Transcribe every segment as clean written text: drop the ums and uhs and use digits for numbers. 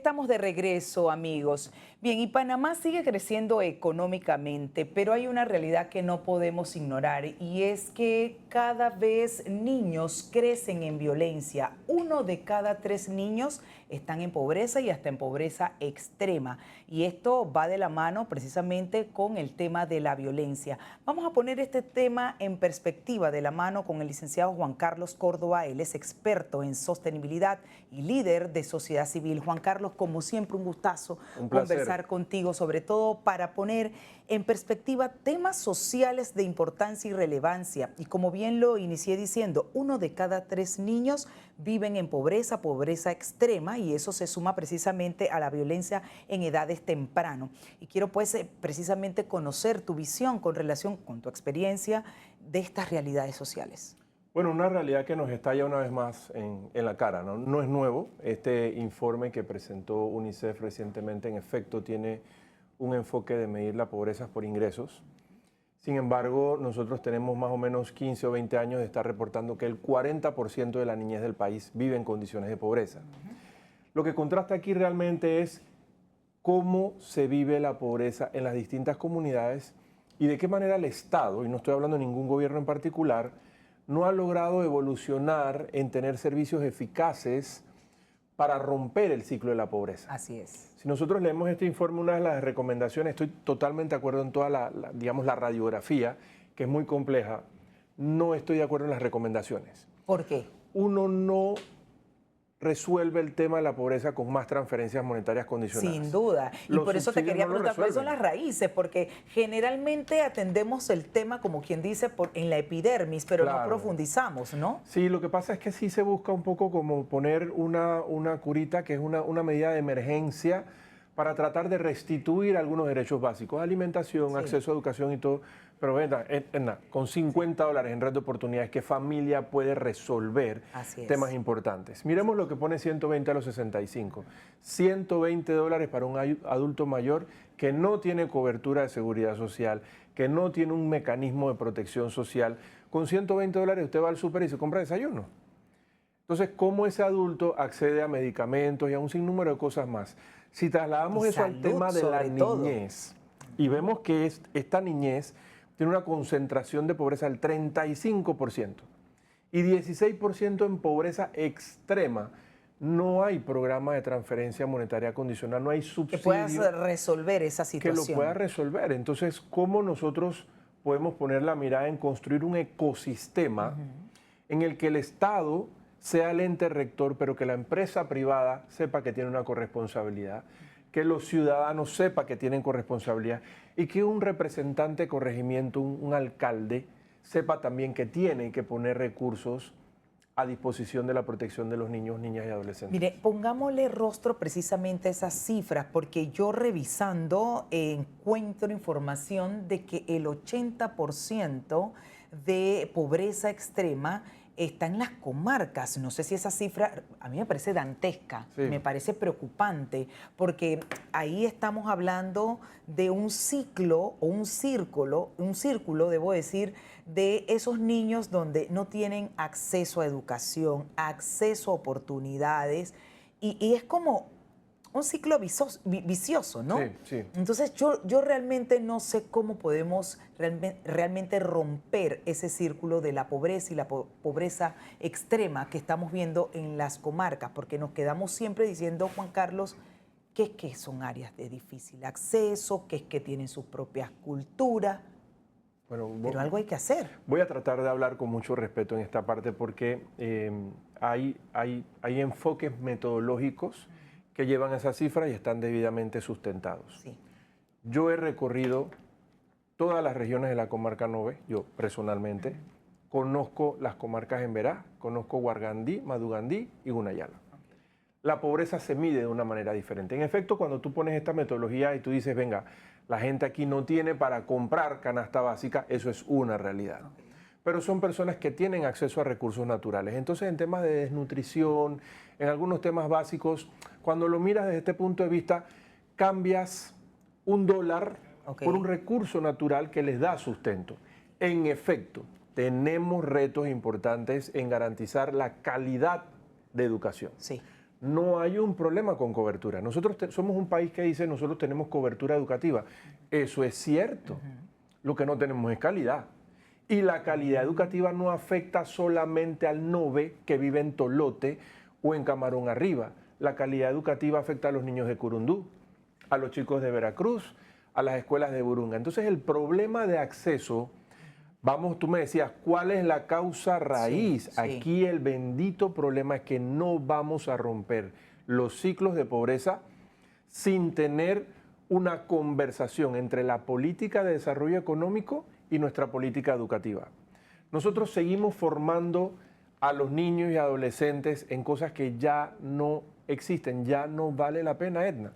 estamos de regreso, amigos. Bien, y Panamá sigue creciendo económicamente, pero hay una realidad que no podemos ignorar y es que cada vez niños crecen en violencia. 1 de cada 3 niños están en pobreza y hasta en pobreza extrema. Y esto va de la mano precisamente con el tema de la violencia. Vamos a poner este tema en perspectiva de la mano con el licenciado Juan Carlos Córdoba. Él es experto en sostenibilidad y líder de sociedad civil. Juan Carlos, como siempre, un gustazo conversar contigo, sobre todo para poner en perspectiva temas sociales de importancia y relevancia. Y como bien lo inicié diciendo, 1 de cada 3 niños viven en pobreza, pobreza extrema, y eso se suma precisamente a la violencia en edades temprano. Y quiero pues precisamente conocer tu visión con relación con tu experiencia de estas realidades sociales. Bueno, una realidad que nos estalla una vez más en la cara, ¿no? No es nuevo. Este informe que presentó UNICEF recientemente, en efecto, tiene un enfoque de medir la pobreza por ingresos. Sin embargo, nosotros tenemos más o menos 15 o 20 años de estar reportando que el 40% de la niñez del país vive en condiciones de pobreza. Lo que contrasta aquí realmente es cómo se vive la pobreza en las distintas comunidades y de qué manera el Estado, y no estoy hablando de ningún gobierno en particular, no ha logrado evolucionar en tener servicios eficaces para romper el ciclo de la pobreza. Así es. Si nosotros leemos este informe, una de las recomendaciones, estoy totalmente de acuerdo en toda digamos, la radiografía, que es muy compleja, no estoy de acuerdo en las recomendaciones. ¿Por qué? Uno no resuelve el tema de la pobreza con más transferencias monetarias condicionadas. Sin duda. Y por eso te quería preguntar, ¿cuáles son las raíces? Porque generalmente atendemos el tema, como quien dice, en la epidermis, pero no profundizamos, ¿no? Sí, lo que pasa es que sí se busca un poco como poner una curita, que es una medida de emergencia para tratar de restituir algunos derechos básicos, alimentación, acceso a educación y todo. Pero con $50 en red de oportunidades, ¿qué familia puede resolver temas importantes? Miremos lo que pone 120 a los 65. $120 para un adulto mayor que no tiene cobertura de seguridad social, que no tiene un mecanismo de protección social. Con $120 usted va al súper y se compra desayuno. Entonces, ¿cómo ese adulto accede a medicamentos y a un sinnúmero de cosas más? Si trasladamos eso al tema de la niñez y vemos que esta niñez tiene una concentración de pobreza del 35% y 16% en pobreza extrema, no hay programa de transferencia monetaria condicional, no hay subsidio. Que puedas resolver esa situación. Que lo pueda resolver. Entonces, ¿cómo nosotros podemos poner la mirada en construir un ecosistema en el que el Estado sea el ente rector, pero que la empresa privada sepa que tiene una corresponsabilidad, que los ciudadanos sepan que tienen corresponsabilidad y que un representante de corregimiento, un alcalde, sepa también que tiene que poner recursos a disposición de la protección de los niños, niñas y adolescentes. Mire, pongámosle rostro precisamente a esas cifras, porque yo revisando encuentro información de que el 80% de pobreza extrema está en las comarcas. No sé si esa cifra, a mí me parece dantesca, me parece preocupante, porque ahí estamos hablando de un ciclo o un círculo, debo decir, de esos niños donde no tienen acceso a educación, acceso a oportunidades, y es como un ciclo vicioso, ¿no? Sí. Entonces yo realmente no sé cómo podemos realmente romper ese círculo de la pobreza y la pobreza extrema que estamos viendo en las comarcas, porque nos quedamos siempre diciendo, Juan Carlos, que es que son áreas de difícil acceso, que es que tienen sus propias culturas, pero algo hay que hacer. Voy a tratar de hablar con mucho respeto en esta parte porque hay enfoques metodológicos que llevan esas cifras y están debidamente sustentados. Sí. Yo he recorrido todas las regiones de la comarca Nove, yo personalmente, conozco las comarcas en Verá, conozco Guargandí, Madugandí y Gunayala. La pobreza se mide de una manera diferente. En efecto, cuando tú pones esta metodología y tú dices, venga, la gente aquí no tiene para comprar canasta básica, eso es una realidad. Pero son personas que tienen acceso a recursos naturales. Entonces, en temas de desnutrición, en algunos temas básicos, cuando lo miras desde este punto de vista, cambias $1 por un recurso natural que les da sustento. En efecto, tenemos retos importantes en garantizar la calidad de educación. Sí. no hay un problema con cobertura. Nosotros somos un país que dice nosotros tenemos cobertura educativa. Eso es cierto. Lo que no tenemos es calidad. Y la calidad educativa no afecta solamente al NOVE que vive en Tolote o en Camarón Arriba. La calidad educativa afecta a los niños de Curundú, a los chicos de Veracruz, a las escuelas de Burunga. Entonces el problema de acceso, vamos, tú me decías, ¿cuál es la causa raíz? Sí, sí. Aquí el bendito problema es que no vamos a romper los ciclos de pobreza sin tener una conversación entre la política de desarrollo económico y nuestra política educativa. Nosotros seguimos formando a los niños y adolescentes en cosas que ya no existen, ya no vale la pena, Edna.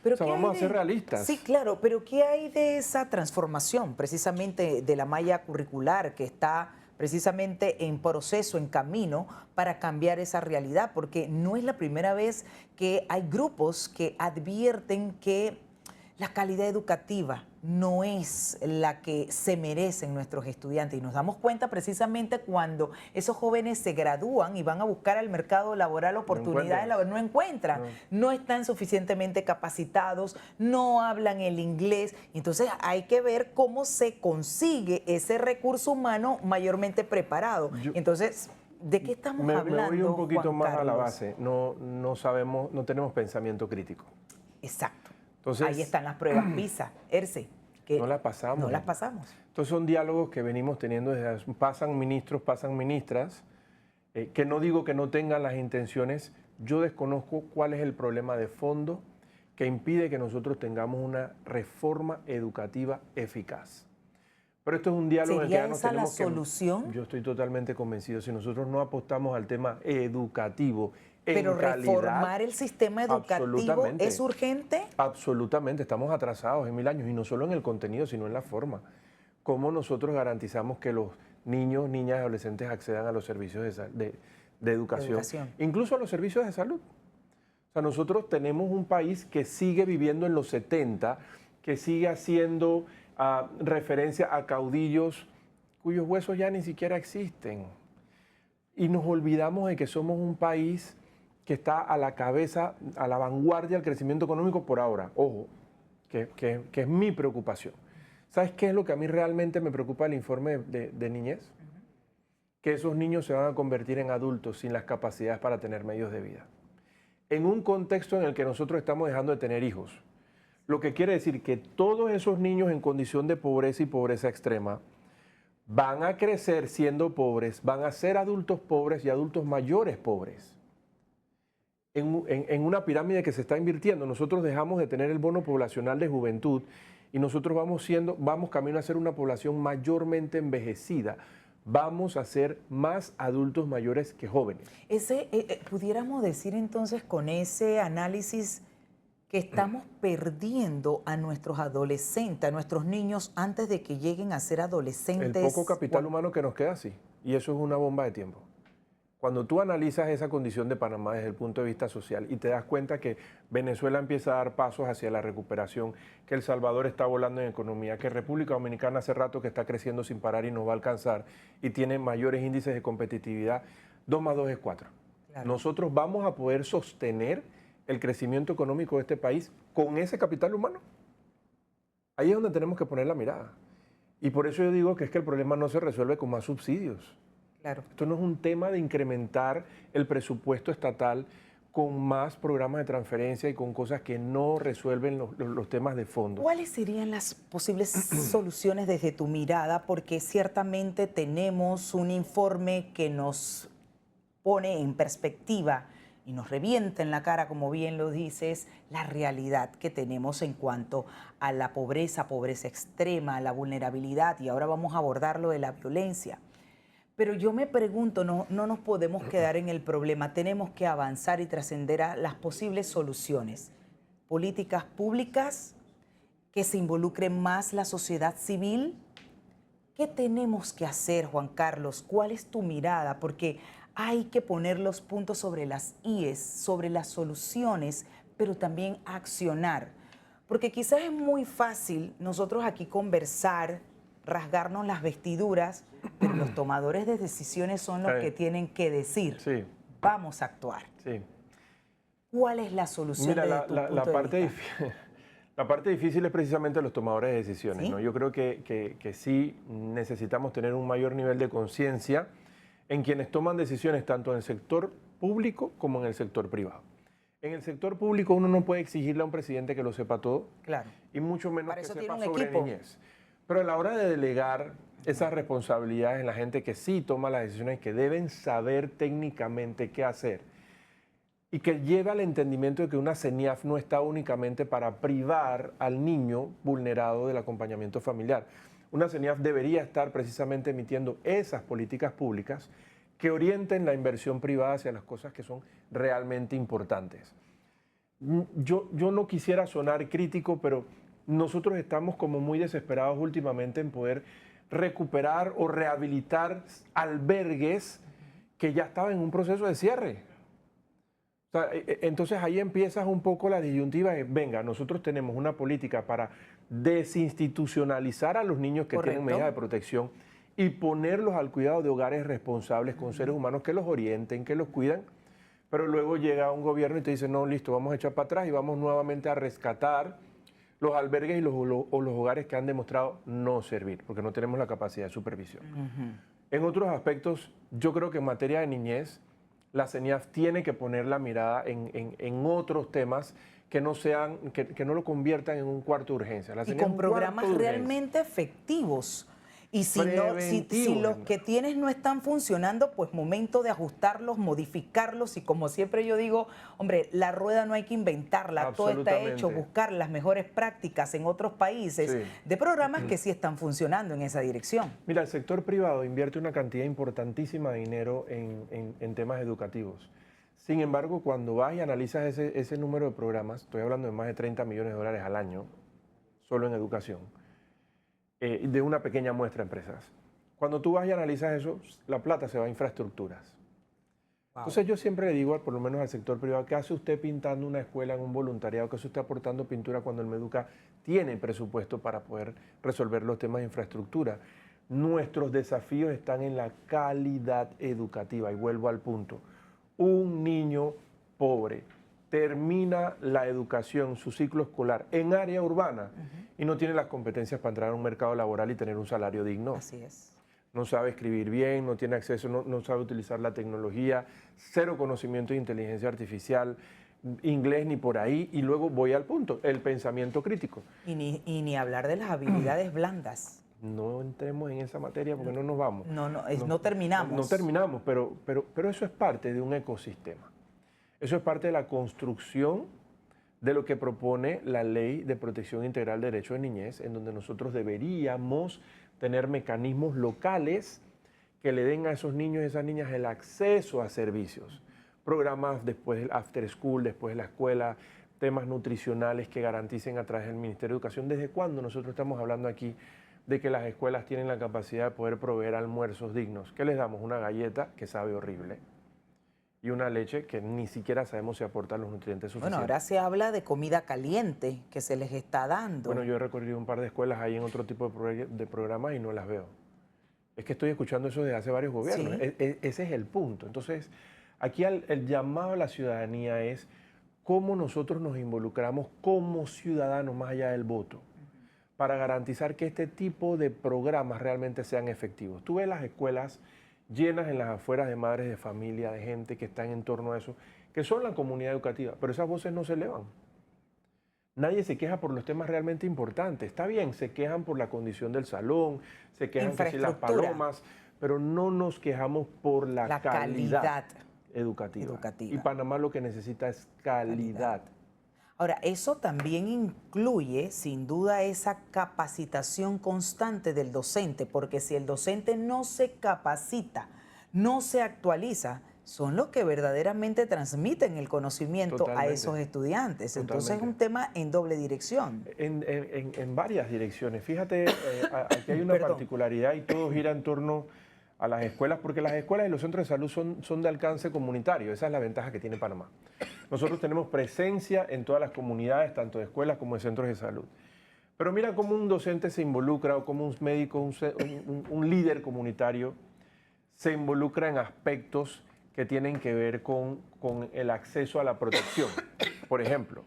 Pero o sea, ¿qué vamos hay a ser de- realistas. Sí, claro, pero ¿qué hay de esa transformación precisamente de la malla curricular que está precisamente en proceso, en camino para cambiar esa realidad? Porque no es la primera vez que hay grupos que advierten que la calidad educativa no es la que se merecen nuestros estudiantes y nos damos cuenta precisamente cuando esos jóvenes se gradúan y van a buscar al mercado laboral oportunidades laborales, no encuentran, no están suficientemente capacitados, no hablan el inglés, entonces hay que ver cómo se consigue ese recurso humano mayormente preparado. Entonces, ¿de qué estamos hablando? Me voy un poquito Juan más a la Carlos? base. No sabemos, no tenemos pensamiento crítico. Exacto. Entonces, Ahí están las pruebas PISA, ERCE. Que no las pasamos. No las pasamos. Entonces son diálogos que venimos teniendo desde pasan ministros, pasan ministras, que no digo que no tengan las intenciones, yo desconozco cuál es el problema de fondo que impide que nosotros tengamos una reforma educativa eficaz. Pero esto es un diálogo en el que ¿Sería ya nos esa la tenemos que... solución? Yo estoy totalmente convencido. Si nosotros no apostamos al tema educativo en Pero calidad, reformar el sistema educativo absolutamente. es urgente. Absolutamente, estamos atrasados en 1000 años y no solo en el contenido, sino en la forma. ¿Cómo nosotros garantizamos que los niños, niñas y adolescentes accedan a los servicios de educación, incluso a los servicios de salud? O sea, nosotros tenemos un país que sigue viviendo en los 70, que sigue haciendo referencia a caudillos cuyos huesos ya ni siquiera existen. Y nos olvidamos de que somos un país que está a la cabeza, a la vanguardia del crecimiento económico por ahora. Ojo, que es mi preocupación. ¿Sabes qué es lo que a mí realmente me preocupa del informe de niñez? Que esos niños se van a convertir en adultos sin las capacidades para tener medios de vida. En un contexto en el que nosotros estamos dejando de tener hijos. Lo que quiere decir que todos esos niños en condición de pobreza y pobreza extrema van a crecer siendo pobres, van a ser adultos pobres y adultos mayores pobres. En una pirámide que se está invirtiendo, nosotros dejamos de tener el bono poblacional de juventud y nosotros vamos camino a ser una población mayormente envejecida. Vamos a ser más adultos mayores que jóvenes. Pudiéramos decir entonces con ese análisis que estamos perdiendo a nuestros adolescentes, a nuestros niños antes de que lleguen a ser adolescentes. El poco capital humano que nos queda, sí. Y eso es una bomba de tiempo. Cuando tú analizas esa condición de Panamá desde el punto de vista social y te das cuenta que Venezuela empieza a dar pasos hacia la recuperación, que El Salvador está volando en economía, que República Dominicana hace rato que está creciendo sin parar y nos va a alcanzar y tiene mayores índices de competitividad, 2 más 2 es 4. Claro. Nosotros vamos a poder sostener el crecimiento económico de este país con ese capital humano. Ahí es donde tenemos que poner la mirada. Y por eso yo digo que es que el problema no se resuelve con más subsidios. Claro. Esto no es un tema de incrementar el presupuesto estatal con más programas de transferencia y con cosas que no resuelven los temas de fondo. ¿Cuáles serían las posibles soluciones desde tu mirada? Porque ciertamente tenemos un informe que nos pone en perspectiva y nos revienta en la cara, como bien lo dices, la realidad que tenemos en cuanto a la pobreza, pobreza extrema, la vulnerabilidad, y ahora vamos a abordar lo de la violencia. Pero yo me pregunto, no nos podemos quedar en el problema, tenemos que avanzar y trascender a las posibles soluciones. Políticas públicas, que se involucre más la sociedad civil. ¿Qué tenemos que hacer, Juan Carlos? ¿Cuál es tu mirada? Porque hay que poner los puntos sobre las IES, sobre las soluciones, pero también accionar. Porque quizás es muy fácil nosotros aquí conversar, rasgarnos las vestiduras, pero los tomadores de decisiones son los que tienen que decir, sí. Vamos a actuar. Sí. ¿Cuál es la solución Mira, desde tu punto de vista? la parte difícil es precisamente los tomadores de decisiones, ¿Sí? ¿no? Yo creo que sí necesitamos tener un mayor nivel de conciencia en quienes toman decisiones tanto en el sector público como en el sector privado. En el sector público uno no puede exigirle a un presidente que lo sepa todo, Claro. y mucho menos Para que eso sepa tiene un sobre equipo. niñez. Pero a la hora de delegar esas responsabilidades en la gente que sí toma las decisiones, que deben saber técnicamente qué hacer, y que lleve al entendimiento de que una CENIAF no está únicamente para privar al niño vulnerado del acompañamiento familiar. Una CENIAF debería estar precisamente emitiendo esas políticas públicas que orienten la inversión privada hacia las cosas que son realmente importantes. Yo no quisiera sonar crítico, pero nosotros estamos como muy desesperados últimamente en poder recuperar o rehabilitar albergues que ya estaban en un proceso de cierre. O sea, entonces ahí empiezas un poco la disyuntiva de, venga, nosotros tenemos una política para desinstitucionalizar a los niños que tienen medidas de protección y ponerlos al cuidado de hogares responsables con seres humanos que los orienten, que los cuidan, pero luego llega un gobierno y te dice, no, listo, vamos a echar para atrás y vamos nuevamente a rescatar los albergues y los hogares que han demostrado no servir, porque no tenemos la capacidad de supervisión. En otros aspectos, yo creo que en materia de niñez, la CENIAF tiene que poner la mirada en otros temas que no sean, que no lo conviertan en un cuarto de urgencia. La Y CENIAF con es un cuarto programas de urgencia. realmente efectivos. Y si, no, si Preventivo, los que tienes no están funcionando, pues momento de ajustarlos, modificarlos. Y como siempre yo digo, hombre, la rueda no hay que inventarla, todo está hecho, Absolutamente. buscar las mejores prácticas en otros países Sí. de programas que sí están funcionando en esa dirección. Mira, el sector privado invierte una cantidad importantísima de dinero en temas educativos. Sin embargo, cuando vas y analizas ese número de programas, estoy hablando de más de 30 millones de dólares al año, solo en educación, de una pequeña muestra de empresas. Cuando tú vas y analizas eso, la plata se va a infraestructuras. Wow. Entonces yo siempre le digo, por lo menos al sector privado, ¿qué hace usted pintando una escuela en un voluntariado? ¿Qué hace usted aportando pintura cuando el Meduca tiene presupuesto para poder resolver los temas de infraestructura? Nuestros desafíos están en la calidad educativa, y vuelvo al punto. Un niño pobre termina la educación, su ciclo escolar, en área urbana y no tiene las competencias para entrar a un mercado laboral y tener un salario digno. Así es. No sabe escribir bien, no tiene acceso, no sabe utilizar la tecnología, cero conocimiento de inteligencia artificial, inglés ni por ahí, y luego voy al punto, el pensamiento crítico. Y ni hablar de las habilidades blandas. No entremos en esa materia porque no nos vamos. No terminamos. No terminamos, pero eso es parte de un ecosistema. Eso es parte de la construcción de lo que propone la Ley de Protección Integral de Derechos de Niñez, en donde nosotros deberíamos tener mecanismos locales que le den a esos niños y esas niñas el acceso a servicios. Programas después del after school, después de la escuela, temas nutricionales que garanticen a través del Ministerio de Educación. ¿Desde cuándo nosotros estamos hablando aquí de que las escuelas tienen la capacidad de poder proveer almuerzos dignos? ¿Qué les damos? Una galleta que sabe horrible y una leche que ni siquiera sabemos si aporta los nutrientes suficientes. Bueno, ahora se habla de comida caliente que se les está dando. Bueno, yo he recorrido un par de escuelas ahí en otro tipo de programas y no las veo. Es que estoy escuchando eso desde hace varios gobiernos. Sí. Ese es el punto. Entonces, aquí el llamado a la ciudadanía es cómo nosotros nos involucramos como ciudadanos más allá del voto para garantizar que este tipo de programas realmente sean efectivos. Tú ves las escuelas llenas en las afueras de madres de familia, de gente que está en torno a eso, que son la comunidad educativa, pero esas voces no se elevan. Nadie se queja por los temas realmente importantes. Está bien, se quejan por la condición del salón, se quejan que si las palomas, pero no nos quejamos por la calidad educativa. Y Panamá lo que necesita es calidad. Ahora, eso también incluye, sin duda, esa capacitación constante del docente, porque si el docente no se capacita, no se actualiza, son los que verdaderamente transmiten el conocimiento a esos estudiantes. Entonces es un tema en doble dirección. En varias direcciones. Fíjate, aquí hay una particularidad y todo gira en torno a las escuelas, porque las escuelas y los centros de salud son de alcance comunitario. Esa es la ventaja que tiene Panamá. Nosotros tenemos presencia en todas las comunidades, tanto de escuelas como de centros de salud. Pero mira cómo un docente se involucra, o cómo un médico, un líder comunitario se involucra en aspectos que tienen que ver con el acceso a la protección. Por ejemplo,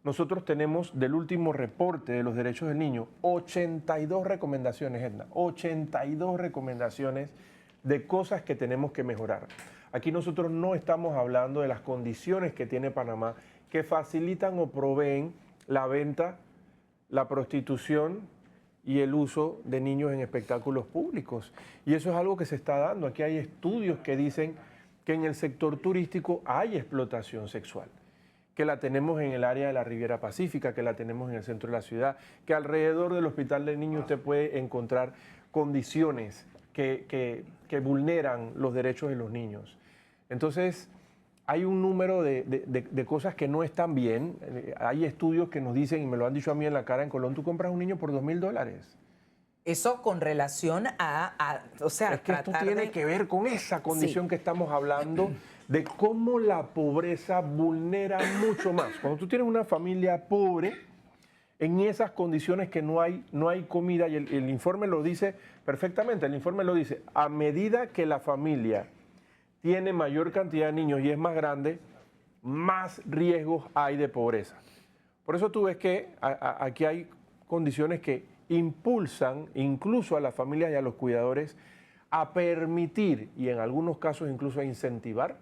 nosotros tenemos del último reporte de los derechos del niño 82 recomendaciones, Edna, 82 recomendaciones de cosas que tenemos que mejorar. Aquí nosotros no estamos hablando de las condiciones que tiene Panamá que facilitan o proveen la venta, la prostitución y el uso de niños en espectáculos públicos. Y eso es algo que se está dando. Aquí hay estudios que dicen que en el sector turístico hay explotación sexual, que la tenemos en el área de la Riviera Pacífica, que la tenemos en el centro de la ciudad, que alrededor del Hospital del Niño usted puede encontrar condiciones que vulneran los derechos de los niños. Entonces, hay un número de cosas que no están bien. Hay estudios que nos dicen, y me lo han dicho a mí en la cara, en Colón, tú compras un niño por $2.000. Eso con relación o sea, es que esto tiene que ver con esa condición que estamos hablando, de cómo la pobreza vulnera mucho más. Cuando tú tienes una familia pobre, en esas condiciones que no hay comida, y el informe lo dice perfectamente, el informe lo dice, a medida que la familia tiene mayor cantidad de niños y es más grande, más riesgos hay de pobreza. Por eso tú ves que aquí hay condiciones que impulsan incluso a las familias y a los cuidadores a permitir, y en algunos casos incluso a incentivar,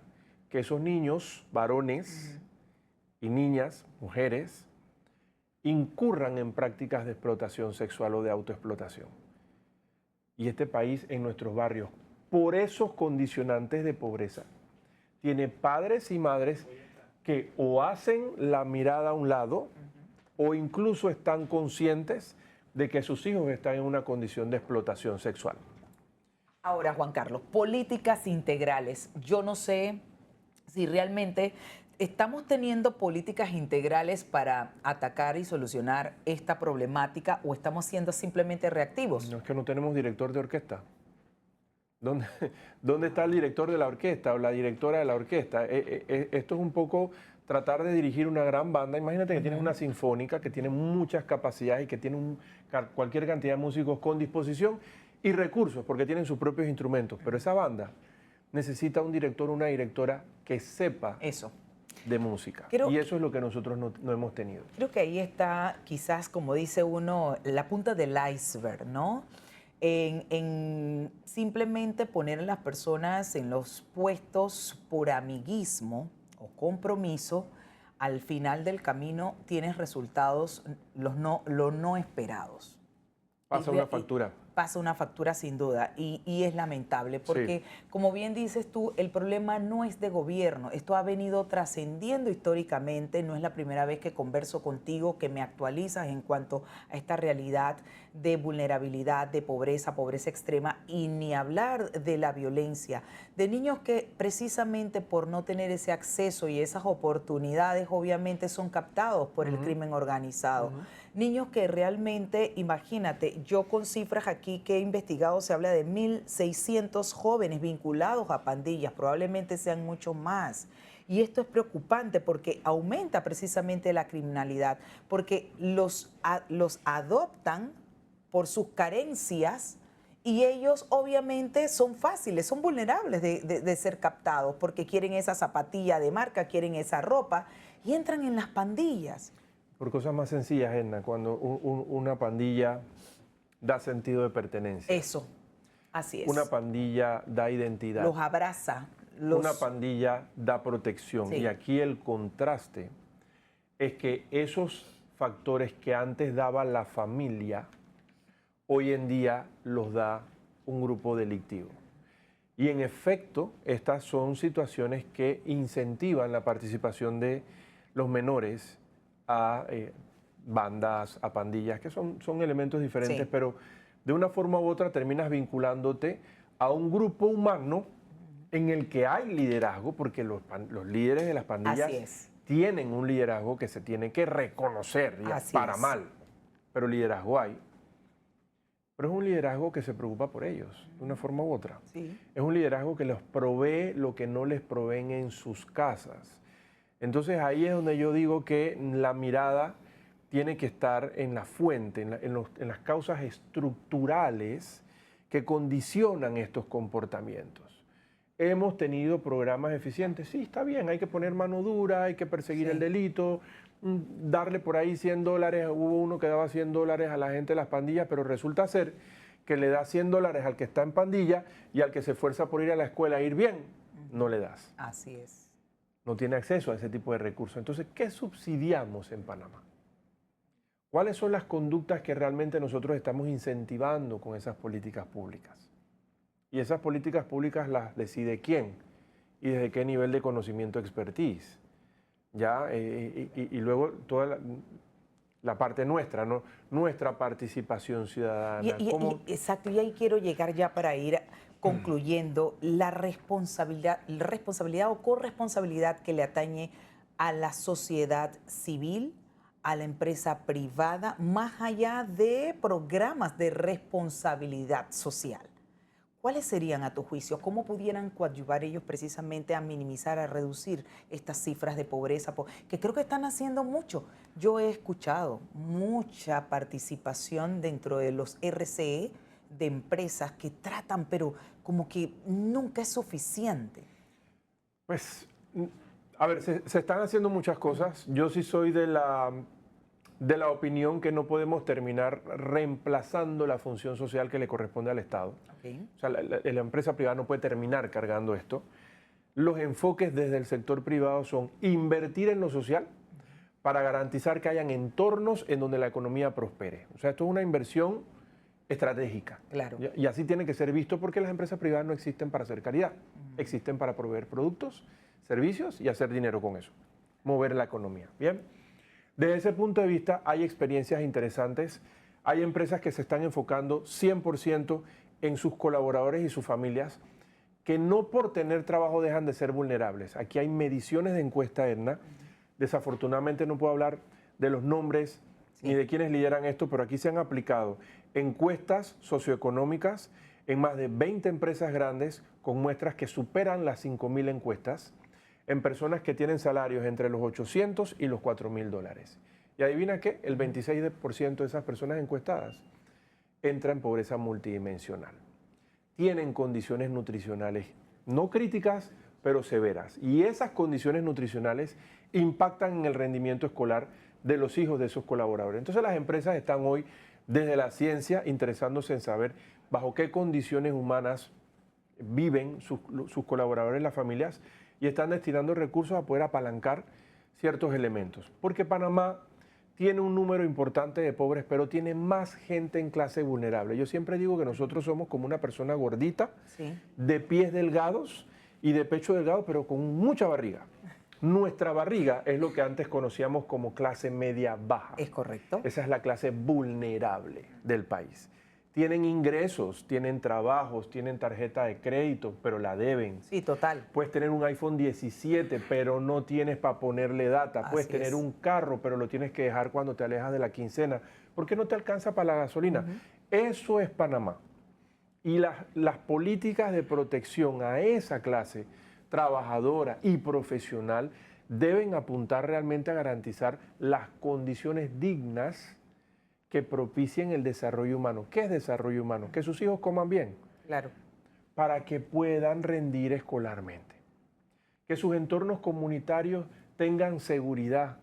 que esos niños, varones y niñas, mujeres, incurran en prácticas de explotación sexual o de autoexplotación. Y este país, en nuestros barrios, por esos condicionantes de pobreza, tiene padres y madres que o hacen la mirada a un lado o incluso están conscientes de que sus hijos están en una condición de explotación sexual. Ahora, Juan Carlos, políticas integrales. Yo no sé si realmente estamos teniendo políticas integrales para atacar y solucionar esta problemática o estamos siendo simplemente reactivos. No, es que no tenemos director de orquesta. ¿Dónde está el director de la orquesta o la directora de la orquesta? Esto es un poco tratar de dirigir una gran banda. Imagínate que tienes una sinfónica que tiene muchas capacidades y que tiene cualquier cantidad de músicos con disposición y recursos porque tienen sus propios instrumentos. Pero esa banda necesita un director o una directora que sepa eso de música. Y eso es lo que nosotros no hemos tenido. Creo que ahí está quizás, como dice uno, la punta del iceberg, ¿no? En simplemente poner a las personas en los puestos por amiguismo o compromiso, al final del camino tienes resultados los no esperados. Pasa una factura. Pasa una factura sin duda y es lamentable porque, como bien dices tú, el problema no es de gobierno. Esto ha venido trascendiendo históricamente. No es la primera vez que converso contigo, que me actualizas en cuanto a esta realidad de vulnerabilidad, de pobreza extrema y ni hablar de la violencia. De niños que precisamente por no tener ese acceso y esas oportunidades obviamente son captados por el crimen organizado. Niños que realmente, imagínate, yo con cifras aquí que he investigado, se habla de 1.600 jóvenes vinculados a pandillas, probablemente sean muchos más. Y esto es preocupante porque aumenta precisamente la criminalidad, porque los adoptan por sus carencias y ellos obviamente son fáciles, son vulnerables de ser captados porque quieren esa zapatilla de marca, quieren esa ropa y entran en las pandillas. Por cosas más sencillas, Edna, cuando una pandilla da sentido de pertenencia. Eso, así es. Una pandilla da identidad. Los abraza. Una pandilla da protección. Sí. Y aquí el contraste es que esos factores que antes daba la familia, hoy en día los da un grupo delictivo. Y en efecto, estas son situaciones que incentivan la participación de los menores a bandas, a pandillas, que son elementos diferentes, pero de una forma u otra terminas vinculándote a un grupo humano en el que hay liderazgo, porque los líderes de las pandillas tienen un liderazgo que se tiene que reconocer, para mal, pero liderazgo hay. Pero es un liderazgo que se preocupa por ellos, de una forma u otra. Sí. Es un liderazgo que les provee lo que no les proveen en sus casas. Entonces ahí es donde yo digo que la mirada tiene que estar en la fuente, en las causas estructurales que condicionan estos comportamientos. hemos tenido programas eficientes. Sí, está bien, hay que poner mano dura, hay que perseguir el delito, darle por ahí $100, hubo uno que daba $100 a la gente de las pandillas, pero resulta ser que le da $100 al que está en pandilla y al que se esfuerza por ir a la escuela a ir bien, no le das. Así es. No tiene acceso a ese tipo de recursos. Entonces, ¿qué subsidiamos en Panamá? ¿Cuáles son las conductas que realmente nosotros estamos incentivando con esas políticas públicas? Y esas políticas públicas las decide quién y desde qué nivel de conocimiento, expertise. ¿Ya? Y luego toda la parte nuestra, ¿no? Nuestra participación ciudadana. Exacto, y ahí quiero llegar ya para ir concluyendo la responsabilidad o corresponsabilidad que le atañe a la sociedad civil, a la empresa privada, más allá de programas de responsabilidad social. ¿Cuáles serían, a tu juicio? ¿Cómo pudieran coadyuvar ellos precisamente a minimizar, a reducir estas cifras de pobreza? Que creo que están haciendo mucho. Yo he escuchado mucha participación dentro de los RCE de empresas que tratan, pero como que nunca es suficiente. Pues, a ver, se están haciendo muchas cosas. Yo sí soy de la opinión que no podemos terminar reemplazando la función social que le corresponde al Estado. Okay. O sea, la empresa privada no puede terminar cargando esto. Los enfoques desde el sector privado son invertir en lo social para garantizar que hayan entornos en donde la economía prospere. O sea, esto es una inversión estratégica. Claro. Y así tiene que ser visto porque las empresas privadas no existen para hacer caridad. Existen para proveer productos, servicios y hacer dinero con eso. Mover la economía. Bien. Desde ese punto de vista hay experiencias interesantes, hay empresas que se están enfocando 100% en sus colaboradores y sus familias, que no por tener trabajo dejan de ser vulnerables. Aquí hay mediciones de encuesta, Edna. Desafortunadamente no puedo hablar de los nombres ni de quienes lideran esto, pero aquí se han aplicado encuestas socioeconómicas en más de 20 empresas grandes con muestras que superan las 5.000 encuestas, en personas que tienen salarios entre los $800 y los $4.000. Y adivina qué, el 26% de esas personas encuestadas entra en pobreza multidimensional. Tienen condiciones nutricionales no críticas, pero severas. Y esas condiciones nutricionales impactan en el rendimiento escolar de los hijos de esos colaboradores. Entonces las empresas están hoy desde la ciencia interesándose en saber bajo qué condiciones humanas viven sus colaboradores, las familias, y están destinando recursos a poder apalancar ciertos elementos. Porque Panamá tiene un número importante de pobres, pero tiene más gente en clase vulnerable. Yo siempre digo que nosotros somos como una persona gordita, de pies delgados y de pecho delgado, pero con mucha barriga. Nuestra barriga es lo que antes conocíamos como clase media baja. Es correcto. Esa es la clase vulnerable del país. Tienen ingresos, tienen trabajos, tienen tarjeta de crédito, pero la deben. Sí, total. Puedes tener un iPhone 17, pero no tienes para ponerle data. Puedes tener un carro, pero lo tienes que dejar cuando te alejas de la quincena, porque no te alcanza para la gasolina. Eso es Panamá. Y las políticas de protección a esa clase trabajadora y profesional deben apuntar realmente a garantizar las condiciones dignas que propicien el desarrollo humano. ¿Qué es desarrollo humano? Que sus hijos coman bien. Claro. Para que puedan rendir escolarmente. Que sus entornos comunitarios tengan seguridad,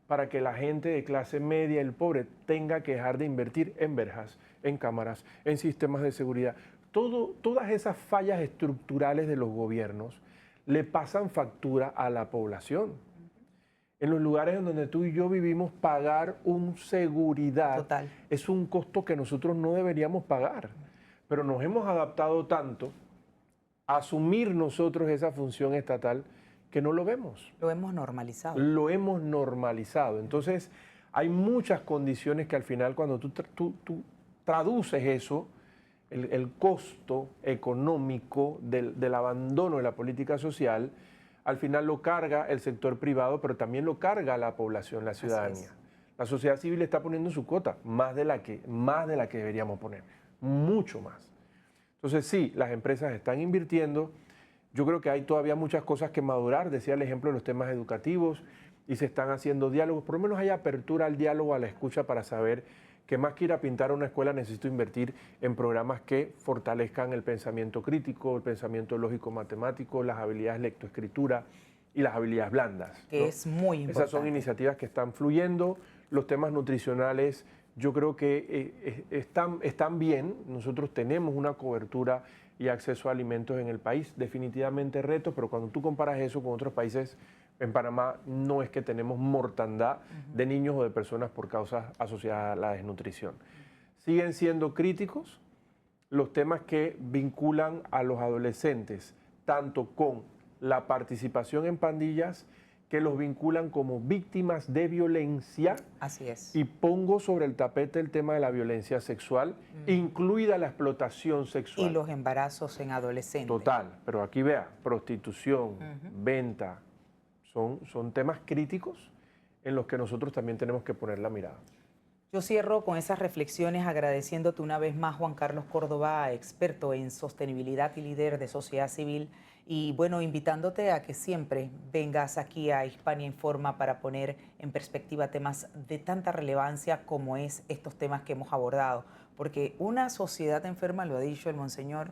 para que la gente de clase media, el pobre, tenga que dejar de invertir en verjas, en cámaras, en sistemas de seguridad. Todas esas fallas estructurales de los gobiernos le pasan factura a la población. En los lugares en donde tú y yo vivimos, pagar un seguridad es un costo que nosotros no deberíamos pagar. Pero nos hemos adaptado tanto a asumir nosotros esa función estatal que no lo vemos. Lo hemos normalizado. Lo hemos normalizado. Entonces, hay muchas condiciones que al final cuando tú traduces eso, el costo económico del abandono de la política social, al final lo carga el sector privado, pero también lo carga la población, la ciudadanía. La sociedad civil está poniendo su cuota, más de la que deberíamos poner, mucho más. Entonces sí, las empresas están invirtiendo. Yo creo que hay todavía muchas cosas que madurar. Decía el ejemplo de los temas educativos y se están haciendo diálogos. Por lo menos hay apertura al diálogo, a la escucha para saber que más que ir a pintar una escuela necesito invertir en programas que fortalezcan el pensamiento crítico, el pensamiento lógico-matemático, las habilidades lectoescritura y las habilidades blandas, Que ¿no? es muy importante. Esas son iniciativas que están fluyendo. Los temas nutricionales yo creo que están bien. Nosotros tenemos una cobertura y acceso a alimentos en el país, definitivamente retos, pero cuando tú comparas eso con otros países, en Panamá no es que tenemos mortandad de niños o de personas por causas asociadas a la desnutrición. Siguen siendo críticos los temas que vinculan a los adolescentes, tanto con la participación en pandillas, que los vinculan como víctimas de violencia. Así es. Y pongo sobre el tapete el tema de la violencia sexual, incluida la explotación sexual. Y los embarazos en adolescentes. Total, pero aquí vea, prostitución, venta, son temas críticos en los que nosotros también tenemos que poner la mirada. Yo cierro con esas reflexiones agradeciéndote una vez más, Juan Carlos Córdoba, experto en sostenibilidad y líder de sociedad civil. Y bueno, invitándote a que siempre vengas aquí a Hispania Informa para poner en perspectiva temas de tanta relevancia como es estos temas que hemos abordado. Porque una sociedad enferma, lo ha dicho el monseñor,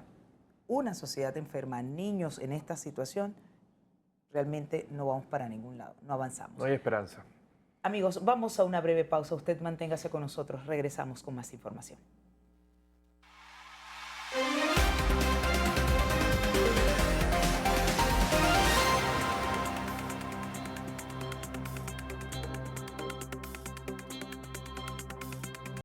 una sociedad enferma, niños en esta situación, realmente no vamos para ningún lado, no avanzamos. No hay esperanza. Amigos, vamos a una breve pausa. Usted manténgase con nosotros. Regresamos con más información.